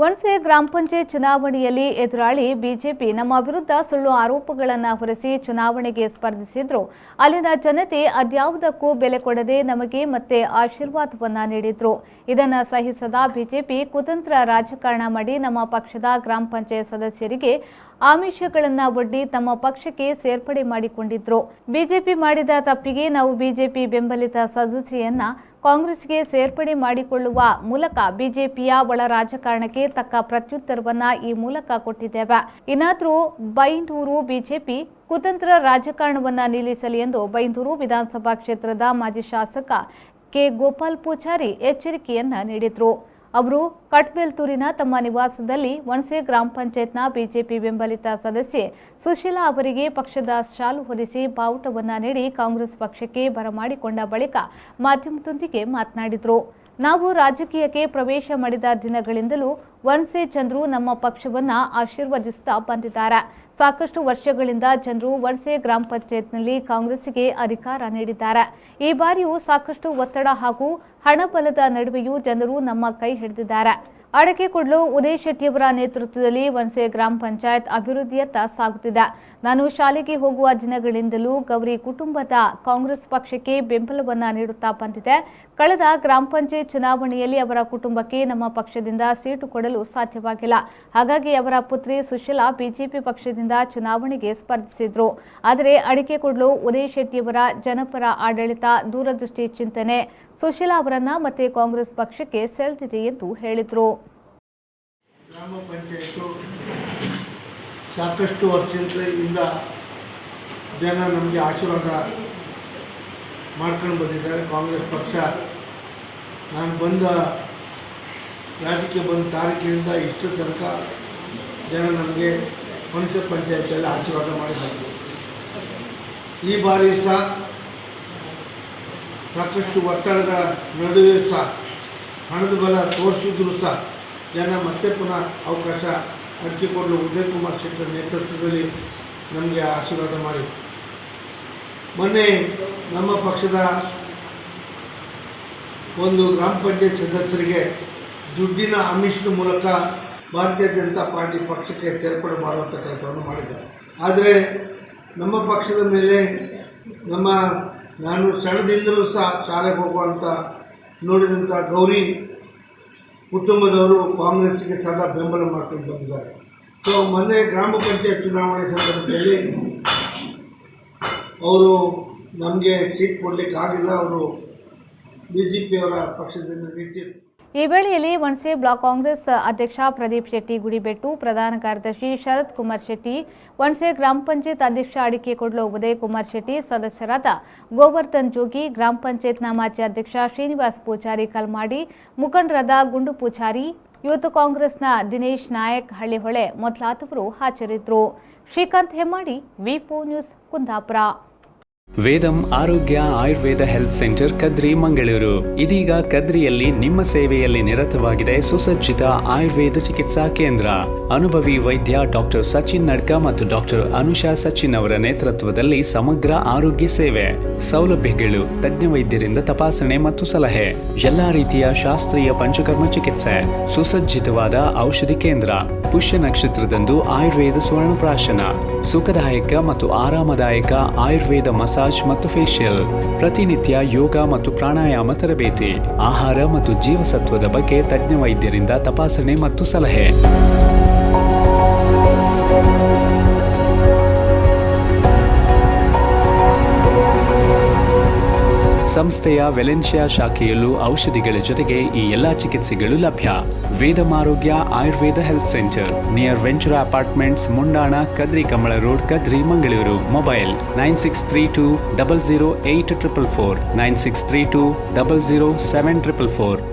ವಣಸೆ ಗ್ರಾಮ ಪಂಚಾಯತ್ ಚುನಾವಣೆಯಲ್ಲಿ ಎದುರಾಳಿ ಬಿಜೆಪಿ ನಮ್ಮ ವಿರುದ್ಧ ಸುಳ್ಳು ಆರೋಪಗಳನ್ನು ಹೊರಿಸಿ ಚುನಾವಣೆಗೆ ಸ್ಪರ್ಧಿಸಿದ್ರು. ಅಲ್ಲಿನ ಜನತೆ ಅದ್ಯಾವುದಕ್ಕೂ ಬೆಲೆ ಕೊಡದೆ ನಮಗೆ ಮತ್ತೆ ಆಶೀರ್ವಾದವನ್ನ ನೀಡಿದ್ರು. ಇದನ್ನು ಸಹಿಸದ ಬಿಜೆಪಿ ಕುತಂತ್ರ ರಾಜಕಾರಣ ಮಾಡಿ ನಮ್ಮ ಪಕ್ಷದ ಗ್ರಾಮ ಪಂಚಾಯತ್ ಸದಸ್ಯರಿಗೆ ಆಮಿಷಗಳನ್ನು ಒಡ್ಡಿ ತಮ್ಮ ಪಕ್ಷಕ್ಕೆ ಸೇರ್ಪಡೆ ಮಾಡಿಕೊಂಡಿದ್ರು. ಬಿಜೆಪಿ ಮಾಡಿದ ತಪ್ಪಿಗೆ ನಾವು ಬಿಜೆಪಿ ಬೆಂಬಲಿತ ಸದಸ್ಯೆಯನ್ನ ಕಾಂಗ್ರೆಸ್ಗೆ ಸೇರ್ಪಡೆ ಮಾಡಿಕೊಳ್ಳುವ ಮೂಲಕ ಬಿಜೆಪಿಯ ಒಳ ರಾಜಕಾರಣಕ್ಕೆ ತಕ್ಕ ಪ್ರತ್ಯುತ್ತರವನ್ನ ಈ ಮೂಲಕ ಕೊಟ್ಟಿದ್ದೇವೆ. ಇನ್ನಾದರೂ ಬೈಂದೂರು ಬಿಜೆಪಿ ಕುತಂತ್ರ ರಾಜಕಾರಣವನ್ನ ನಿಲ್ಲಿಸಲಿ ಎಂದು ಬೈಂದೂರು ವಿಧಾನಸಭಾ ಕ್ಷೇತ್ರದ ಮಾಜಿ ಶಾಸಕ ಕೆ ಗೋಪಾಲ್ ಪೂಜಾರಿ ಎಚ್ಚರಿಕೆಯನ್ನ ನೀಡಿದರು. ಅವರು ಕಟ್ಬೇಲ್ತೂರಿನ ತಮ್ಮ ನಿವಾಸದಲ್ಲಿ ವಣಸೆ ಗ್ರಾಮ ಪಂಚಾಯತ್ನ ಬಿಜೆಪಿ ಬೆಂಬಲಿತ ಸದಸ್ಯೆ ಸುಶೀಲಾ ಅವರಿಗೆ ಪಕ್ಷದ ಶಾಲು ಹೊದಿಸಿ ಬಾವುಟವನ್ನ ನೀಡಿ ಕಾಂಗ್ರೆಸ್ ಪಕ್ಷಕ್ಕೆ ಬರಮಾಡಿಕೊಂಡ ಬಳಿಕ ಮಾಧ್ಯಮದೊಂದಿಗೆ ಮಾತನಾಡಿದರು. ನಾವು ರಾಜಕೀಯಕ್ಕೆ ಪ್ರವೇಶ ಮಾಡಿದ ದಿನಗಳಿಂದಲೂ ವಣಸೆ ಜನರು ನಮ್ಮ ಪಕ್ಷವನ್ನ ಆಶೀರ್ವದಿಸುತ್ತಾ ಬಂದಿದ್ದಾರೆ. ಸಾಕಷ್ಟು ವರ್ಷಗಳಿಂದ ಜನರು ವಣಸೆ ಗ್ರಾಮ ಪಂಚಾಯತ್ನಲ್ಲಿ ಕಾಂಗ್ರೆಸ್ಗೆ ಅಧಿಕಾರ ನೀಡಿದ್ದಾರೆ. ಈ ಬಾರಿಯೂ ಸಾಕಷ್ಟು ಒತ್ತಡ ಹಾಗೂ ಹಣಬಲದ ನಡುವೆಯೂ ಜನರು ನಮ್ಮ ಕೈ ಹಿಡಿದಿದ್ದಾರೆ. ಅಡಕೆಕೊಡ್ಲು ಉದಯ್ ಶೆಟ್ಟಿಯವರ ನೇತೃತ್ವದಲ್ಲಿ ವಣಸೆ ಗ್ರಾಮ ಪಂಚಾಯತ್ ಅಭಿವೃದ್ಧಿಯತ್ತ ಸಾಗುತ್ತಿದೆ. ನಾನು ಶಾಲೆಗೆ ಹೋಗುವ ದಿನಗಳಿಂದಲೂ ಗೌರಿ ಕುಟುಂಬದ ಕಾಂಗ್ರೆಸ್ ಪಕ್ಷಕ್ಕೆ ಬೆಂಬಲವನ್ನ ನೀಡುತ್ತಾ ಬಂದಿದೆ. ಕಳೆದ ಗ್ರಾಮ ಪಂಚಾಯತ್ ಚುನಾವಣೆಯಲ್ಲಿ ಅವರ ಕುಟುಂಬಕ್ಕೆ ನಮ್ಮ ಪಕ್ಷದಿಂದ ಸೀಟು ಕೊಡಲು ಸಾಧ್ಯವಾಗಿಲ್ಲ. ಹಾಗಾಗಿ ಅವರ ಪುತ್ರಿ ಸುಶೀಲಾ ಬಿಜೆಪಿ ಪಕ್ಷದಿಂದ ಚುನಾವಣೆಗೆ ಸ್ಪರ್ಧಿಸಿದ್ರು. ಆದರೆ ಅಡಕೆಕೊಡ್ಲು ಉದಯ್ ಶೆಟ್ಟಿಯವರ ಜನಪರ ಆಡಳಿತ, ದೂರದೃಷ್ಟಿ ಚಿಂತನೆ ಸುಶೀಲಾ ಅವರನ್ನ ಮತ್ತೆ ಕಾಂಗ್ರೆಸ್ ಪಕ್ಷಕ್ಕೆ ಸೆಳೆದಿದೆ ಎಂದು ಹೇಳಿದರು. ಗ್ರಾಮ ಪಂಚಾಯತು ಸಾಕಷ್ಟು ವರ್ಷದಿಂದ ಜನ ನಮಗೆ ಆಶೀರ್ವಾದ ಮಾಡ್ಕೊಂಡು ಬಂದಿದ್ದಾರೆ. ಕಾಂಗ್ರೆಸ್ ಪಕ್ಷ ನಾನು ಬಂದ ರಾಜಕೀಯ ಬಂದ ತಾರೀಕಿನಿಂದ ಇಷ್ಟು ತನಕ ಜನ ನಮಗೆ ವಣಸೆ ಪಂಚಾಯತಲ್ಲಿ ಆಶೀರ್ವಾದ ಮಾಡಿದ್ದಾರೆ. ಈ ಬಾರಿ ಸಹ ಸಾಕಷ್ಟು ಒತ್ತಡದ ನಡುವೆ ಸಹ ಹಣದ ಬಲ ತೋರಿಸಿದ್ರು ಸಹ ಜನ ಮತ್ತೆ ಪುನಃ ಅವಕಾಶ ಅಡಕೆಕೊಡ್ಲು ಉದಯ್ ಕುಮಾರ್ ಶೆಟ್ಟರ್ ನೇತೃತ್ವದಲ್ಲಿ ನಮಗೆ ಆಶೀರ್ವಾದ ಮಾಡಿ ಮೊನ್ನೆ ನಮ್ಮ ಪಕ್ಷದ ಒಂದು ಗ್ರಾಮ ಪಂಚಾಯತ್ ಸದಸ್ಯರಿಗೆ ದುಡ್ಡಿನ ಆಮಿಷದ ಮೂಲಕ ಭಾರತೀಯ ಜನತಾ ಪಾರ್ಟಿ ಪಕ್ಷಕ್ಕೆ ಸೇರ್ಪಡೆ ಮಾಡುವಂಥ ಕೆಲಸವನ್ನು ಮಾಡಿದ್ದಾರೆ. ಆದರೆ ನಮ್ಮ ಪಕ್ಷದ ಮೇಲೆ ನಾನು ಸಣ್ಣದಿಂದಲೂ ಸಹ ಶಾಲೆಗೆ ಹೋಗುವಂಥ ನೋಡಿದಂಥ ಗೌರಿ ಕುಟುಂಬದವರು ಕಾಂಗ್ರೆಸ್ಸಿಗೆ ಸದಾ ಬೆಂಬಲ ಮಾಡ್ಕೊಂಡು ಬಂದಿದ್ದಾರೆ. ಸೊ ಮೊನ್ನೆ ಗ್ರಾಮ ಪಂಚಾಯತ್ ಚುನಾವಣೆ ಸಂದರ್ಭದಲ್ಲಿ ಅವರು ನಮಗೆ ಸೀಟ್ ಕೊಡಲಿಕ್ಕೆ ಆಗಿಲ್ಲ. ಅವರು ಬಿಜೆಪಿಯವರ ಪಕ್ಷದಿಂದ ನಿಂತಿದ್ರು. ಈ ವೇಳೆಯಲ್ಲಿ ವಣಸೆ ಬ್ಲಾಕ್ ಕಾಂಗ್ರೆಸ್ ಅಧ್ಯಕ್ಷ ಪ್ರದೀಪ್ ಶೆಟ್ಟಿ ಗುಡಿಬೆಟ್ಟು, ಪ್ರಧಾನ ಕಾರ್ಯದರ್ಶಿ ಶರತ್ ಕುಮಾರ್ ಶೆಟ್ಟಿ, ವಣಸೆ ಗ್ರಾಮ ಪಂಚಾಯತ್ ಅಧ್ಯಕ್ಷ ಅಡಕೆಕೊಡ್ಲು ಉದಯ್ ಕುಮಾರ್ ಶೆಟ್ಟಿ, ಸದಸ್ಯರಾದ ಗೋವರ್ಧನ್ ಜೋಗಿ, ಗ್ರಾಮ ಪಂಚಾಯತ್ನ ಮಾಜಿ ಅಧ್ಯಕ್ಷ ಶ್ರೀನಿವಾಸ್ ಪೂಜಾರಿ ಕಲ್ಮಾಡಿ, ಮುಖಂಡರಾದ ಗುಂಡು ಪೂಜಾರಿ, ಯೂತ್ ಕಾಂಗ್ರೆಸ್ನ ದಿನೇಶ್ ನಾಯಕ್ ಹಳ್ಳಿಹೊಳೆ ಮೊದಲಾದವರು ಹಾಜರಿದ್ದರು. Srikanth Hemmadi, ವಿ4 news, Kundapura. ವೇದಂ Arogya Ayurveda health centre Kadri Mangaluru ಇದೀಗ ಕದ್ರಿಯಲ್ಲಿ ನಿಮ್ಮ ಸೇವೆಯಲ್ಲಿ ನಿರತವಾಗಿದೆ ಸುಸಜ್ಜಿತ ಆಯುರ್ವೇದ ಚಿಕಿತ್ಸಾ ಕೇಂದ್ರ. ಅನುಭವಿ ವೈದ್ಯ ಡಾಕ್ಟರ್ ಸಚಿನ್ ನಡ್ಕ ಮತ್ತು ಡಾಕ್ಟರ್ ಅನುಷಾ ಸಚಿನ್ ಅವರ ನೇತೃತ್ವದಲ್ಲಿ ಸಮಗ್ರ ಆರೋಗ್ಯ ಸೇವೆ ಸೌಲಭ್ಯಗಳು, ತಜ್ಞ ವೈದ್ಯರಿಂದ ತಪಾಸಣೆ ಮತ್ತು ಸಲಹೆ, ಎಲ್ಲಾ ರೀತಿಯ ಶಾಸ್ತ್ರೀಯ ಪಂಚಕರ್ಮ ಚಿಕಿತ್ಸೆ, ಸುಸಜ್ಜಿತವಾದ ಔಷಧಿ ಕೇಂದ್ರ, ಪುಷ್ಯ ನಕ್ಷತ್ರದಂದು ಆಯುರ್ವೇದ ಸ್ವರ್ಣಪ್ರಾಶನ, ಸುಖದಾಯಕ ಮತ್ತು ಆರಾಮದಾಯಕ ಆಯುರ್ವೇದ ಮಸಾಜ್ ಮತ್ತು ಫೇಶಿಯಲ್, ಪ್ರತಿನಿತ್ಯ ಯೋಗ ಮತ್ತು ಪ್ರಾಣಾಯಾಮ ತರಬೇತಿ, ಆಹಾರ ಮತ್ತು ಜೀವಸತ್ವದ ಬಗ್ಗೆ ತಜ್ಞ ವೈದ್ಯರಿಂದ ತಪಾಸಣೆ ಮತ್ತು ಸಲಹೆ. ಸಂಸ್ಥೆಯ ವೆಲೆನ್ಶಿಯಾ ಶಾಖೆಯಲ್ಲೂ ಔಷಧಿಗಳ ಜೊತೆಗೆ ಈ ಎಲ್ಲಾ ಚಿಕಿತ್ಸೆಗಳು ಲಭ್ಯ. Vedam Arogya Ayurveda health centre near Ventura apartments, Mundana, Kadri Kamala road, Kadri Mangaluru. Mobile 9632 00844, 9632 00744.